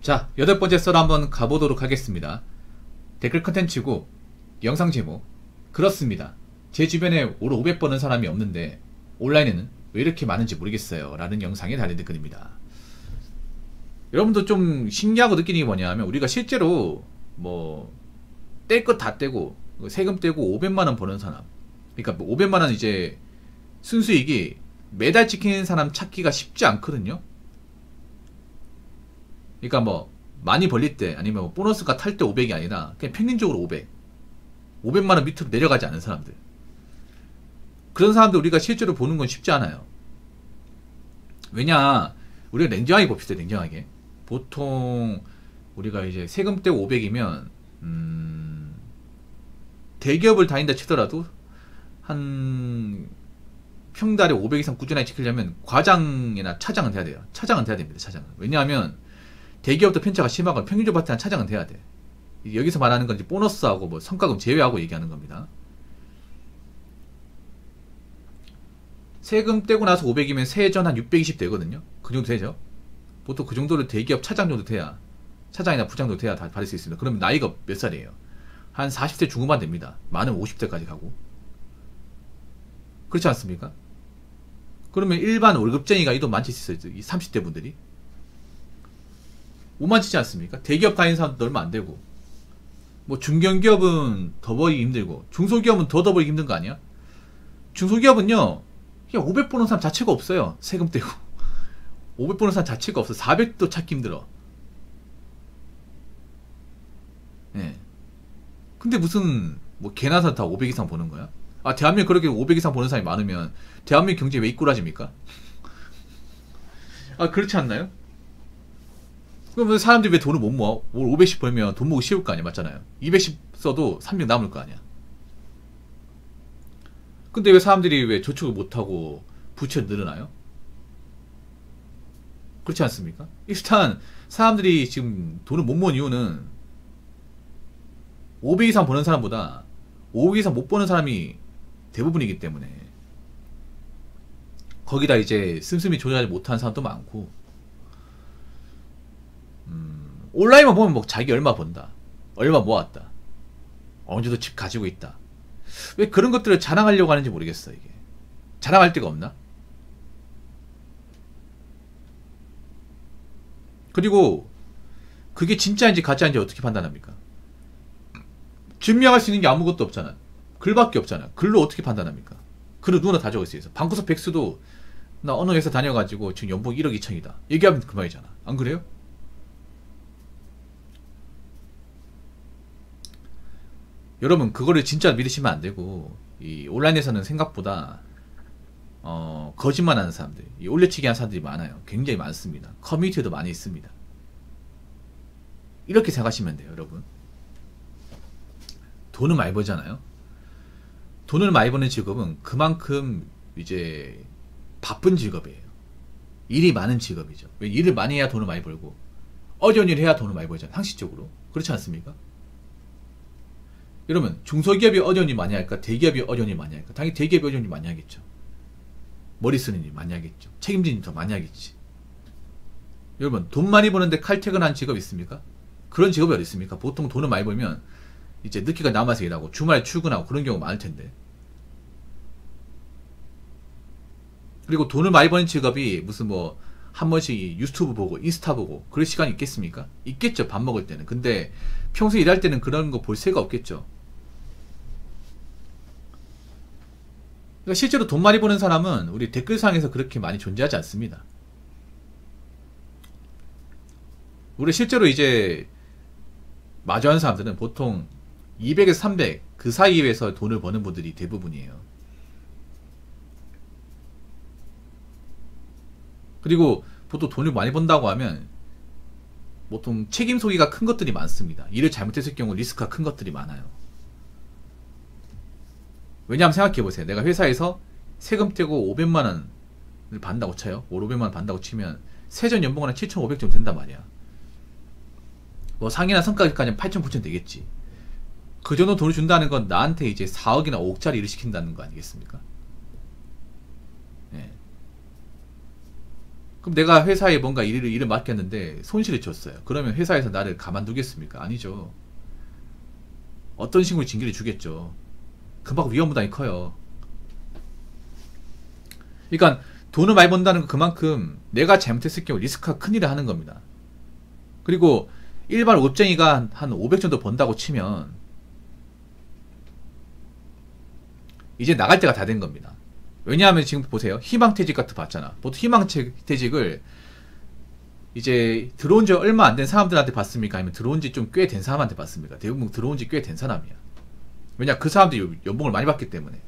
자, 8번째 썰 한번 가보도록 하겠습니다. 댓글 컨텐츠고 영상 제목, 그렇습니다. 제 주변에 올 500 버는 사람이 없는데 온라인에는 왜 이렇게 많은지 모르겠어요 라는 영상에 달린 댓글입니다. 여러분도 좀 신기하고 느끼는 게 뭐냐 하면, 우리가 실제로 뭐 뗄 것 다 떼고 세금 떼고 500만원 버는 사람, 그러니까 뭐 500만원 이제 순수익이 매달 찍히는 사람 찾기가 쉽지 않거든요. 그러니까 뭐 많이 벌릴 때 아니면 뭐 보너스가 탈 때 500이 아니라 그냥 평균적으로 500만원 밑으로 내려가지 않은 사람들, 그런 사람들 우리가 실제로 보는 건 쉽지 않아요. 왜냐, 우리가 냉정하게 봅시다. 냉정하게 보통 우리가 이제 세금 떼고 500이면 대기업을 다닌다 치더라도 한 평달에 500 이상 꾸준하게 지키려면 과장이나 차장은 돼야 돼요. 차장은 돼야 됩니다. 차장은. 왜냐하면 대기업도 편차가 심하고 평균적 파트한 차장은 돼야 돼. 여기서 말하는 건 이제 보너스하고 뭐 성과금 제외하고 얘기하는 겁니다. 세금 떼고 나서 500이면 세전 한 620 되거든요. 그 정도 되죠. 보통 그 정도를 대기업 차장 정도 돼야, 차장이나 부장 정도 돼야 다 받을 수 있습니다. 그러면 나이가 몇 살이에요? 한 40대 중후반 됩니다. 많으면 50대까지 가고. 그렇지 않습니까? 그러면 일반 월급쟁이가 이 돈 많지 있어요. 이 30대 분들이 못 만지지 않습니까? 대기업 다니는 사람도 얼마 안 되고, 뭐 중견기업은 더 벌기 힘들고 중소기업은 더 벌기 힘든 거 아니야? 중소기업은요 그냥 500 버는 사람 자체가 없어요. 세금 떼고 500 버는 사람 자체가 없어. 400도 찾기 힘들어. 예. 근데 무슨 뭐 개나 다 500 이상 버는 거야? 아, 대한민국 그렇게 500 이상 버는 사람이 많으면 대한민국 경제 왜 이꾸라집니까? 아, 그렇지 않나요? 그러면 사람들이 왜 돈을 못 모아? 올 500씩 벌면 돈 모으기 쉬울 거 아니야, 맞잖아요. 200씩 써도 300 남을 거 아니야. 근데 왜 사람들이 왜 저축을 못하고 부채가 늘어나요? 그렇지 않습니까? 일단 사람들이 지금 돈을 못 모은 이유는 500 이상 버는 사람보다 500 이상 못 버는 사람이 대부분이기 때문에, 거기다 이제 씀씀이 조절하지 못하는 사람도 많고, 온라인만 보면 뭐 자기 얼마 번다, 얼마 모았다, 어느 정도 집 가지고 있다. 왜 그런 것들을 자랑하려고 하는지 모르겠어. 이게 자랑할 데가 없나? 그리고 그게 진짜인지 가짜인지 어떻게 판단합니까? 증명할 수 있는 게 아무것도 없잖아. 글밖에 없잖아. 글로 어떻게 판단합니까? 글을 누구나 다 적을 수 있어. 방구석 백수도 나 어느 회사 다녀가지고 지금 연봉 1억 2천이다 얘기하면 그만이잖아. 안 그래요? 여러분, 그거를 진짜 믿으시면 안 되고, 이 온라인에서는 생각보다 거짓말하는 사람들, 이 올려치기 하는 사람들이 많아요. 굉장히 많습니다. 커뮤니티도 많이 있습니다. 이렇게 생각하시면 돼요. 여러분, 돈을 많이 벌잖아요. 돈을 많이 버는 직업은 그만큼 이제 바쁜 직업이에요. 일이 많은 직업이죠. 왜? 일을 많이 해야 돈을 많이 벌고 어려운 일을 해야 돈을 많이 벌잖아요. 상식적으로. 그렇지 않습니까? 여러분, 중소기업이 어려운 일 많이 할까? 대기업이 어려운 일 많이 할까? 당연히 대기업이 어려운 일 많이 하겠죠. 머리 쓰는 일 많이 하겠죠. 책임지는 일 더 많이 하겠지. 여러분, 돈 많이 버는데 칼퇴근한 직업 있습니까? 그런 직업이 어디 있습니까? 보통 돈을 많이 벌면 이제 늦게까지 남아서 일하고 주말에 출근하고 그런 경우가 많을 텐데. 그리고 돈을 많이 버는 직업이 무슨 뭐 한 번씩 유튜브 보고 인스타 보고 그럴 시간이 있겠습니까? 있겠죠. 밥 먹을 때는. 근데 평소에 일할 때는 그런 거 볼 새가 없겠죠. 그러니까 실제로 돈 많이 버는 사람은 우리 댓글상에서 그렇게 많이 존재하지 않습니다. 우리 실제로 이제 마주하는 사람들은 보통 200에서 300 그 사이에서 돈을 버는 분들이 대부분이에요. 그리고 보통 돈을 많이 번다고 하면 보통 책임 소기가 큰 것들이 많습니다. 일을 잘못했을 경우 리스크가 큰 것들이 많아요. 왜냐하면 생각해보세요. 내가 회사에서 세금 떼고 500만원을 받는다고 쳐요. 500만원 받는다고 치면 세전 연봉은 한 7,500 정도 된단 말이야. 뭐 상이나 성과까지는 8,000, 9,000 되겠지. 그 정도 돈을 준다는 건 나한테 이제 4억이나 5억짜리 일을 시킨다는 거 아니겠습니까? 예. 그럼 내가 회사에 뭔가 일을 맡겼는데 손실을 줬어요. 그러면 회사에서 나를 가만두겠습니까? 아니죠. 어떤 식으로 징계를 주겠죠. 그만큼 위험 부담이 커요. 그러니까 돈을 많이 번다는 건 그만큼 내가 잘못했을 경우 리스크가 큰일을 하는 겁니다. 그리고 일반 업쟁이가 한 500 정도 번다고 치면 이제 나갈 때가 다 된 겁니다. 왜냐하면 지금 보세요. 희망퇴직 같은 거 봤잖아. 보통 희망퇴직을 이제 들어온 지 얼마 안 된 사람들한테 받습니까? 아니면 들어온 지 좀 꽤 된 사람한테 받습니까? 대부분 들어온 지 꽤 된 사람이야. 왜냐, 그 사람들이 연봉을 많이 받기 때문에.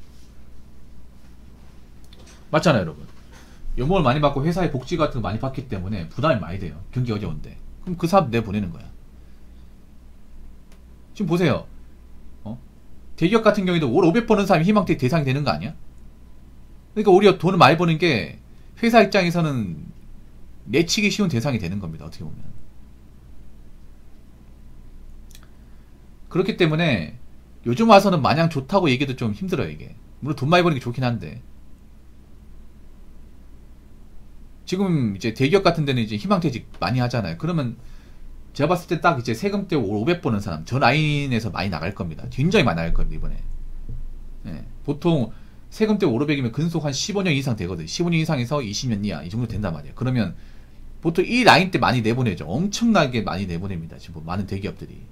맞잖아요, 여러분. 연봉을 많이 받고 회사의 복지 같은 거 많이 받기 때문에 부담이 많이 돼요. 경기 어려운데. 그럼 그 사람 내보내는 거야. 지금 보세요. 대기업 같은 경우에도 월 500 버는 사람이 희망퇴직 대상이 되는 거 아니야? 그러니까 오히려 돈을 많이 버는 게 회사 입장에서는 내치기 쉬운 대상이 되는 겁니다. 어떻게 보면. 그렇기 때문에 요즘 와서는 마냥 좋다고 얘기도 좀 힘들어요, 이게. 물론 돈 많이 버는 게 좋긴 한데. 지금 이제 대기업 같은 데는 이제 희망퇴직 많이 하잖아요. 그러면 제가 봤을 때 딱 이제 세금 떼고 500 버는 사람, 저 라인에서 많이 나갈 겁니다. 굉장히 많이 나갈 겁니다, 이번에. 네. 보통 세금 떼고 500이면 근속 한 15년 이상 되거든. 15년 이상에서 20년 이하, 이 정도 된단 말이에요. 그러면 보통 이 라인 때 많이 내보내죠. 엄청나게 많이 내보냅니다. 지금 많은 대기업들이.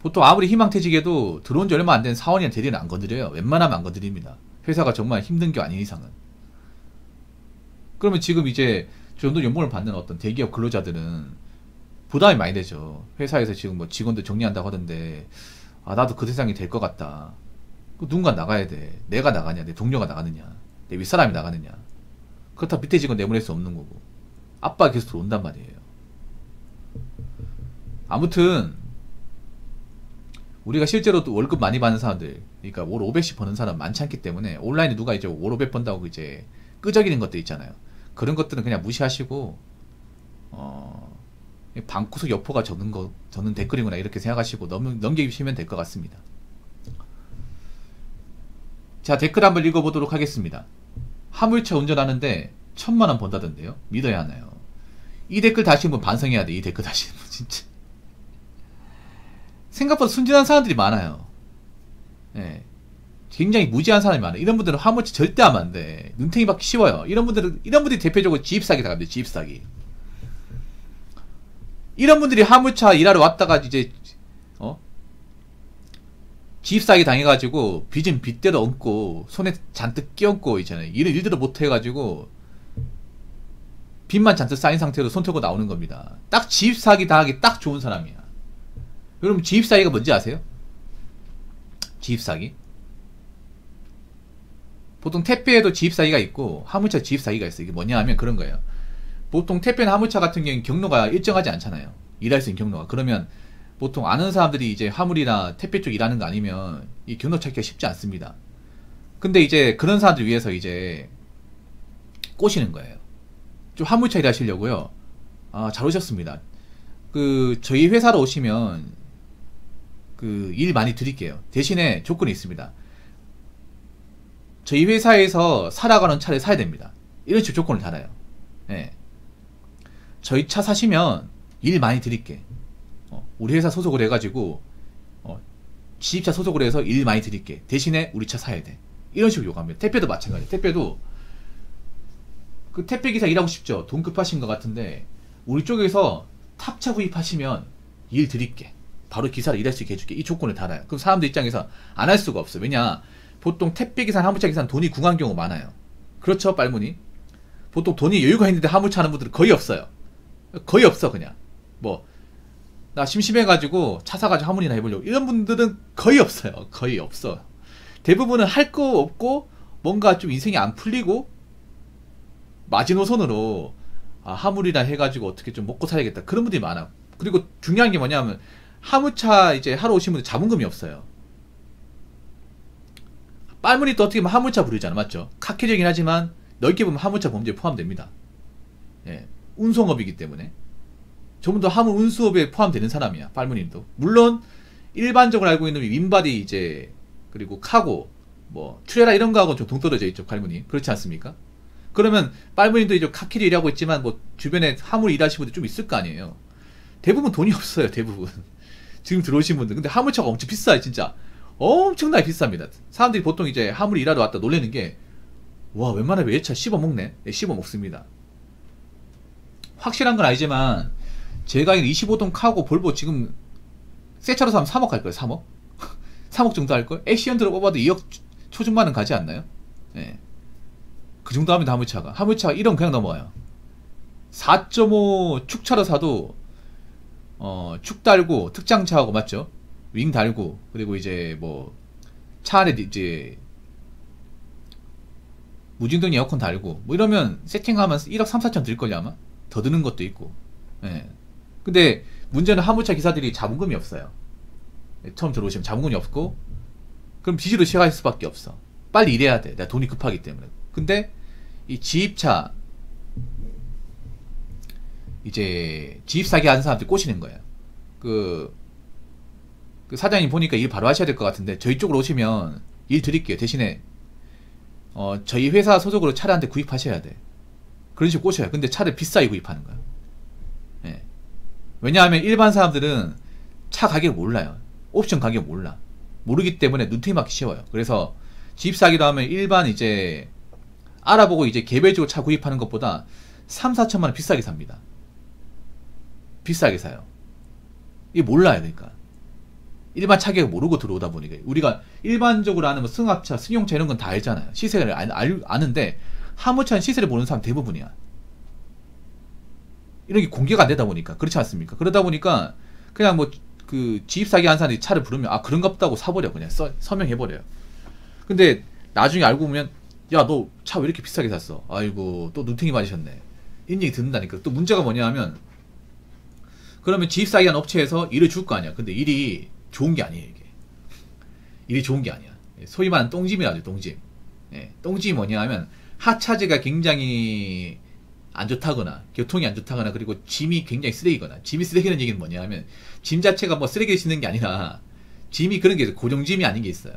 보통 아무리 희망퇴직해도 들어온 지 얼마 안 된 사원이나 대리는 안 건드려요. 웬만하면 안 건드립니다. 회사가 정말 힘든 게 아닌 이상은. 그러면 지금 이제 저 정도 연봉을 받는 어떤 대기업 근로자들은 부담이 많이 되죠. 회사에서 지금 뭐 직원들 정리한다고 하던데, 아, 나도 그 세상이 될 것 같다. 누군가 나가야 돼. 내가 나가냐, 내 동료가 나가느냐, 내 윗사람이 나가느냐. 그렇다 밑에 직원 내보낼 수 없는 거고, 압박이 계속 들어온단 말이에요. 아무튼 우리가 실제로 월급 많이 받는 사람들, 그러니까 월 500씩 버는 사람 많지 않기 때문에 온라인에 누가 이제 월 500 번다고 이제 끄적이는 것들 있잖아요. 그런 것들은 그냥 무시하시고, 방구석 여포가 적는 댓글이구나 이렇게 생각하시고 넘기시면 될 것 같습니다. 자, 댓글 한번 읽어보도록 하겠습니다. 화물차 운전하는데 1000만원 번다던데요. 믿어야 하나요? 이 댓글 다시 한번 반성해야 돼. 이 댓글 다시 한번 진짜. 생각보다 순진한 사람들이 많아요. 예. 굉장히 무지한 사람이 많아요. 이런 분들은 화물차 절대 하면 안 돼. 눈탱이 받기 쉬워요. 이런 분들이 대표적으로 지입사기 당합니다. 지입사기. 이런 분들이 화물차 일하러 왔다가 이제, 지입사기 당해가지고 빚은 빚대로 얹고 손에 잔뜩 끼얹고 있잖아요. 일을 일대로 못해가지고 빚만 잔뜩 쌓인 상태로 손 털고 나오는 겁니다. 딱 지입사기 당하기 딱 좋은 사람이야. 여러분, 지입사기가 뭔지 아세요? 지입사기? 보통 택배에도 지입사기가 있고 화물차 지입사기가 있어요. 이게 뭐냐 하면 그런 거예요. 보통 택배나 화물차 같은 경우는 경로가 일정하지 않잖아요. 일할 수 있는 경로가. 그러면 보통 아는 사람들이 이제 화물이나 택배 쪽 일하는 거 아니면 이 경로 찾기가 쉽지 않습니다. 근데 이제 그런 사람들 위해서 이제 꼬시는 거예요. 좀 화물차 일하시려고요. 아, 잘 오셨습니다. 저희 회사로 오시면 일 많이 드릴게요. 대신에 조건이 있습니다. 저희 회사에서 살아가는 차를 사야 됩니다. 이런 식으로 조건을 달아요. 예. 저희 차 사시면 일 많이 드릴게. 우리 회사 소속을 해가지고 지입차 소속을 해서 일 많이 드릴게. 대신에 우리 차 사야 돼. 이런 식으로 요구합니다. 택배도 마찬가지예요. 택배도 그 택배기사 일하고 싶죠. 돈 급하신 것 같은데 우리 쪽에서 탑차 구입하시면 일 드릴게. 바로 기사를 일할 수 있게 해줄게. 이 조건을 달아요. 그럼 사람들 입장에서 안 할 수가 없어요. 왜냐, 보통 택배기사, 화물차기사는 돈이 궁한 경우 많아요. 그렇죠, 빨무니? 보통 돈이 여유가 있는데 화물차 하는 분들은 거의 없어요. 거의 없어. 그냥 나 심심해가지고 차 사가지고 화물이나 해보려고, 이런 분들은 거의 없어요. 거의 없어. 대부분은 할 거 없고 뭔가 좀 인생이 안 풀리고 마지노선으로 화물이나 해가지고 어떻게 좀 먹고 살아야겠다, 그런 분들이 많아. 그리고 중요한 게 뭐냐면 화물차 이제 하러 오신 분들 자본금이 없어요. 빨무니 또 어떻게 보면 화물차 부르잖아, 맞죠? 카케적이긴 하지만 넓게 보면 화물차 범죄에 포함됩니다. 예, 운송업이기 때문에 저분도 화물 운수업에 포함되는 사람이야. 빨무님도 물론 일반적으로 알고 있는 윈바디 이제 그리고 카고 뭐 트레라 이런 거하고 좀 동떨어져 있죠, 빨무님. 그렇지 않습니까? 그러면 빨무님도 이제 카키리 일하고 있지만 뭐 주변에 화물 일하시는 분들 좀 있을 거 아니에요. 대부분 돈이 없어요. 대부분. 지금 들어오신 분들. 근데 화물차가 엄청 비싸요. 진짜. 엄청나게 비쌉니다. 사람들이 보통 이제 화물 일하러 왔다 놀라는 게, 와, 웬만하면 외차 씹어먹네. 네, 씹어먹습니다. 확실한 건 아니지만 제가 25동 카고 볼보 지금 새 차로 사면 3억 갈 거예요. 3억? 3억 정도 할 거예요. 액시언트로 뽑아도 2억 초중반은 가지 않나요? 예. 그 정도 하면 화물차가 1억 그냥 넘어가요. 4.5 축차로 사도 축 달고 특장차하고 맞죠? 윙 달고 그리고 이제 뭐 차 안에 이제 무진동 에어컨 달고 뭐 이러면 세팅하면 1억 3, 4천 들걸요 아마? 더 드는 것도 있고. 예. 근데 문제는 화물차 기사들이 자본금이 없어요. 처음 들어오시면 자본금이 없고 그럼 빚으로 시작할 수밖에 없어. 빨리 일해야 돼. 내가 돈이 급하기 때문에. 근데 이 지입차 이제 지입 사기 하는 사람들이 꼬시는 거예요. 그 사장님 보니까 일 바로 하셔야 될 것 같은데 저희 쪽으로 오시면 일 드릴게요. 대신에 저희 회사 소속으로 차를 한 대 구입하셔야 돼. 그런 식으로 꼬셔요. 근데 차를 비싸게 구입하는 거야. 예. 왜냐하면 일반 사람들은 차 가격을 몰라요. 옵션 가격 몰라. 모르기 때문에 눈탱이 맞기 쉬워요. 그래서 지입 사기로 하면 일반 이제 알아보고 이제 개별적으로 차 구입하는 것보다 3, 4천만 원 비싸게 삽니다. 비싸게 사요. 이게 몰라요. 그러니까 일반 차 가격 모르고 들어오다 보니까 우리가 일반적으로 아는 뭐 승합차, 승용차 이런 건 다 알잖아요. 시세를 아는데 화물차는 시세를 모르는 사람 대부분이야. 이런 게 공개가 안 되다 보니까 그렇지 않습니까? 그러다 보니까 그냥 뭐 그 지입 사기 한 사람이 차를 부르면 아 그런가 보다고 사버려. 그냥 서명해버려요. 근데 나중에 알고 보면 야 너 차 왜 이렇게 비싸게 샀어? 아이고 또 눈탱이 맞으셨네. 이런 얘기 듣는다니까. 또 문제가 뭐냐 하면 그러면 지입 사기 한 업체에서 일을 줄 거 아니야. 근데 일이 좋은 게 아니에요. 이게 일이 좋은 게 아니야. 소위 말하는 똥짐이라죠. 똥짐. 예, 똥짐이 뭐냐 하면 하차제가 굉장히 안 좋다거나 교통이 안 좋다거나 그리고 짐이 굉장히 쓰레기거나. 짐이 쓰레기라는 얘기는 뭐냐 하면 짐 자체가 뭐 쓰레기를 싣는 게 아니라 짐이 그런 게 있어요. 고정짐이 아닌 게 있어요.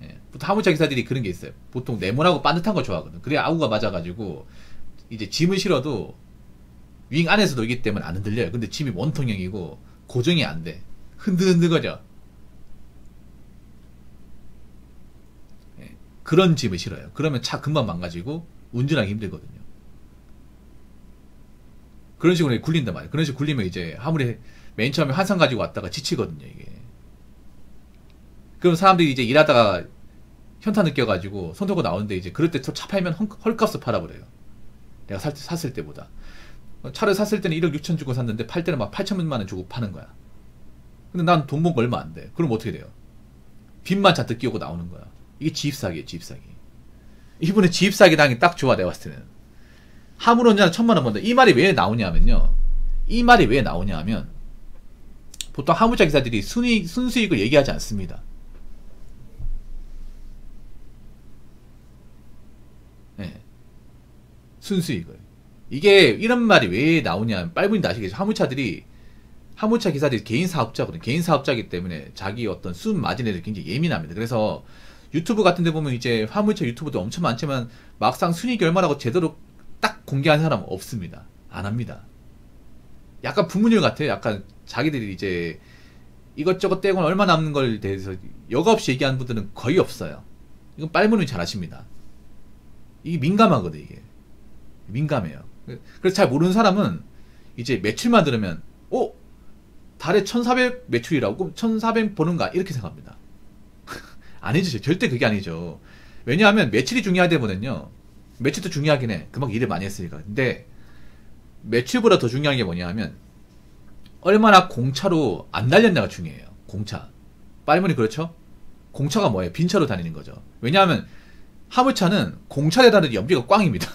예, 보통 화물차 기사들이 그런 게 있어요. 보통 네모나고 반듯한 거 좋아하거든. 그래야 아구가 맞아가지고 이제 짐을 실어도 윙 안에서 놀기 때문에 안 흔들려요. 근데 짐이 원통형이고 고정이 안 돼. 흔들흔들거려. 예, 그런 짐을 실어요. 그러면 차 금방 망가지고 운전하기 힘들거든요. 그런 식으로 굴린단 말이에요. 그런 식으로 굴리면 이제 화물에 맨 처음에 환상 가지고 왔다가 지치거든요. 이게. 그럼 사람들이 이제 일하다가 현타 느껴가지고 손 들고 나오는데 이제 그럴 때 차 팔면 헐값을 팔아버려요. 내가 샀을 때보다. 차를 샀을 때는 1억 6천 주고 샀는데 팔 때는 막 8천만 원 주고 파는 거야. 근데 난 돈 번 거 얼마 안 돼. 그럼 어떻게 돼요? 빚만 잔뜩 끼우고 나오는 거야. 이게 지입사기예요. 지입사기. 이분은 지입사기 당이 딱 좋아. 내가 봤을 때는. 화물 운전 1,000만 원 번다. 이 말이 왜 나오냐면요. 이 말이 왜 나오냐면 보통 화물차 기사들이 순수익을 얘기하지 않습니다. 네. 순수익을. 이게 이런 말이 왜 나오냐. 빨분이 아시겠죠. 화물차 기사들이 개인 사업자거든. 개인 사업자이기 때문에 자기 어떤 수입 마진에 대해서 굉장히 예민합니다. 그래서 유튜브 같은 데 보면 이제 화물차 유튜브도 엄청 많지만 막상 순위익이 얼마라고 제대로 딱 공개한 사람은 없습니다. 안 합니다. 약간 부문율 같아요. 약간 자기들이 이제 이것저것 떼고는 얼마 남는 걸 대해서 여과 없이 얘기하는 분들은 거의 없어요. 이건 빨무님이 잘 아십니다. 이게 민감하거든. 이게 민감해요. 그래서 잘 모르는 사람은 이제 매출만 들으면 달에 1,400 매출이라고? 그럼 1,400 버는가? 이렇게 생각합니다. 아니죠. 절대 그게 아니죠. 왜냐하면 매출이 중요하다보면요. 매출도 중요하긴 해. 그만큼 일을 많이 했으니까. 근데 매출보다 더 중요한 게 뭐냐 하면 얼마나 공차로 안 달렸냐가 중요해요. 공차. 빨무니 그렇죠? 공차가 뭐예요? 빈차로 다니는 거죠. 왜냐하면 화물차는 공차에 다니는 연비가 꽝입니다.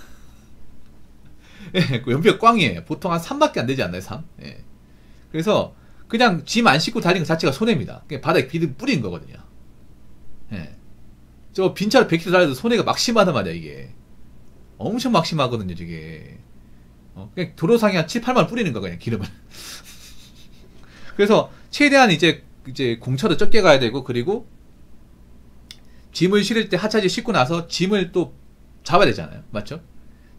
예, 연비가 꽝이에요. 보통 한 3밖에 안 되지 않나요? 3? 예. 그래서 그냥 짐 안 싣고 다니는 것 자체가 손해입니다. 그냥 바닥에 비듬 뿌리는 거거든요. 예. 저 빈차로 100km 달려도 손해가 막심하단 말이야, 이게. 엄청 막심하거든요, 저게. 그냥 도로상에 한 7, 8만 뿌리는 거, 그냥 기름을. 그래서 최대한 이제 공차도 적게 가야 되고, 그리고 짐을 실을 때 하차지 싣고 나서 짐을 또 잡아야 되잖아요. 맞죠?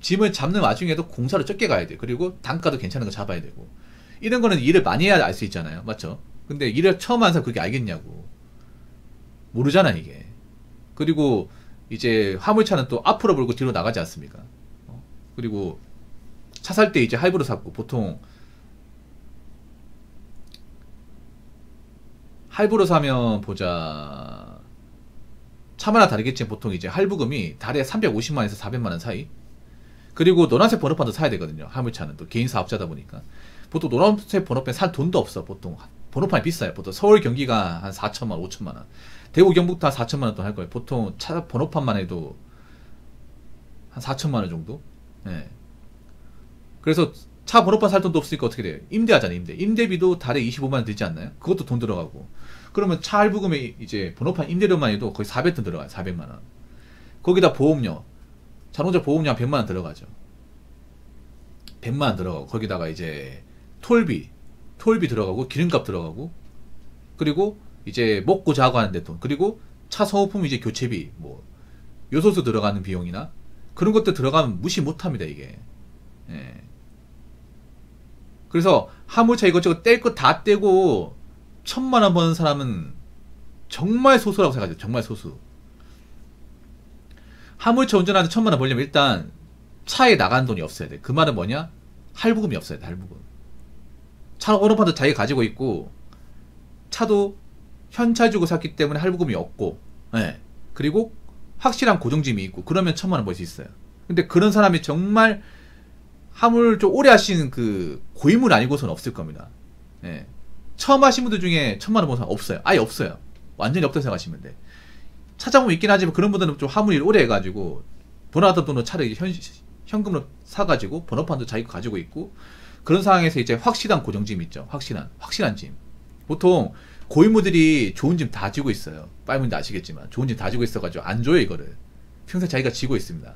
짐을 잡는 와중에도 공사를 적게 가야 돼. 그리고 단가도 괜찮은 거 잡아야 되고. 이런 거는 일을 많이 해야 알 수 있잖아요. 맞죠? 근데 일을 처음 하는 사람 그게 알겠냐고. 모르잖아, 이게. 그리고 이제 화물차는 또 앞으로 몰고 뒤로 나가지 않습니까? 그리고 차 살 때 이제 할부로 샀고, 보통 할부로 사면 보자. 차마다 다르겠지만 보통 이제 할부금이 달에 350만에서 400만원 사이. 그리고 노란색 번호판도 사야 되거든요. 화물차는 또 개인 사업자다 보니까. 보통 노란색 번호판 살 돈도 없어. 보통 번호판이 비싸요. 보통 서울 경기가 한 4천만 원, 5천만 원. 대구 경북도 한 4천만 원 돈 할 거예요. 보통 차 번호판만 해도 한 4천만 원 정도. 예. 그래서 차 번호판 살 돈도 없으니까 어떻게 돼요? 임대하잖아요, 임대. 임대비도 달에 25만 원 들지 않나요? 그것도 돈 들어가고. 그러면 차 할부금에 이제 번호판 임대료만 해도 거의 400돈 들어가요. 400만 원. 거기다 보험료. 자동차 보험료 한 100만 원 들어가죠. 100만 원 들어가고 거기다가 이제 톨비 들어가고 기름값 들어가고 그리고 이제 먹고 자고 하는데 돈 그리고 차 소모품 이제 교체비 뭐 요소수 들어가는 비용이나 그런 것들 들어가면 무시 못합니다 이게. 예. 그래서 화물차 이것저것 뗄 거 다 떼고 1,000만 원 버는 사람은 정말 소수라고 생각해요. 정말 소수. 화물차 운전하는데 1,000만 원 벌려면 일단 차에 나가는 돈이 없어야 돼. 그 말은 뭐냐? 할부금이 없어야 돼. 할부금. 차 번호판도 자기가 가지고 있고 차도 현찰 주고 샀기 때문에 할부금이 없고 예. 그리고 확실한 고정짐이 있고 그러면 1,000만 원 벌 수 있어요. 근데 그런 사람이 정말 화물 좀 오래 하시는 그 고인물 아니고서는 없을 겁니다. 예. 처음 하신 분들 중에 1,000만 원 버는 사람 없어요. 아예 없어요. 완전히 없다고 생각하시면 돼. 찾아보면 있긴 하지만 그런 분들은 좀 화물 일 오래 해가지고 번호하던 돈으로 차를 현금으로 사가지고 번호판도 자기가 가지고 있고 그런 상황에서 이제 확실한 고정짐 있죠. 확실한 짐. 보통 고인물들이 좋은 짐 다 지고 있어요. 빨리분들 아시겠지만 좋은 짐 다 지고 있어가지고 안 줘요 이거를. 평생 자기가 지고 있습니다.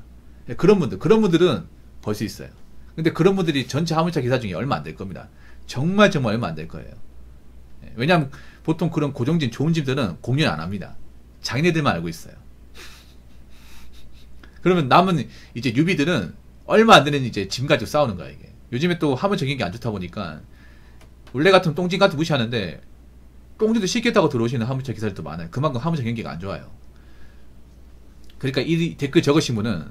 그런 분들은 벌 수 있어요. 근데 그런 분들이 전체 화물차 기사 중에 얼마 안 될 겁니다. 정말 얼마 안 될 거예요. 왜냐하면 보통 그런 고정짐 좋은 짐들은 공유는 안 합니다. 자기네들만 알고 있어요. 그러면 남은 이제 뉴비들은 얼마 안 되는 이제 짐 가지고 싸우는 거야 이게. 요즘에 또 화물차 경기 안 좋다 보니까 원래 같으면 똥짐 같은 무시하는데 똥짐도 시켰다고 들어오시는 화물차 기사들도 많아요. 그만큼 화물차 경기가 안 좋아요. 그러니까 이 댓글 적으신 분은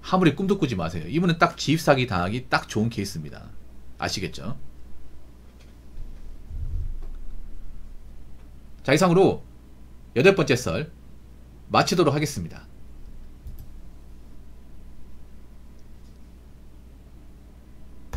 화물에 꿈도 꾸지 마세요. 이분은 딱 지입사기 당하기 딱 좋은 케이스입니다. 아시겠죠? 자, 이상으로 8번째 썰 마치도록 하겠습니다.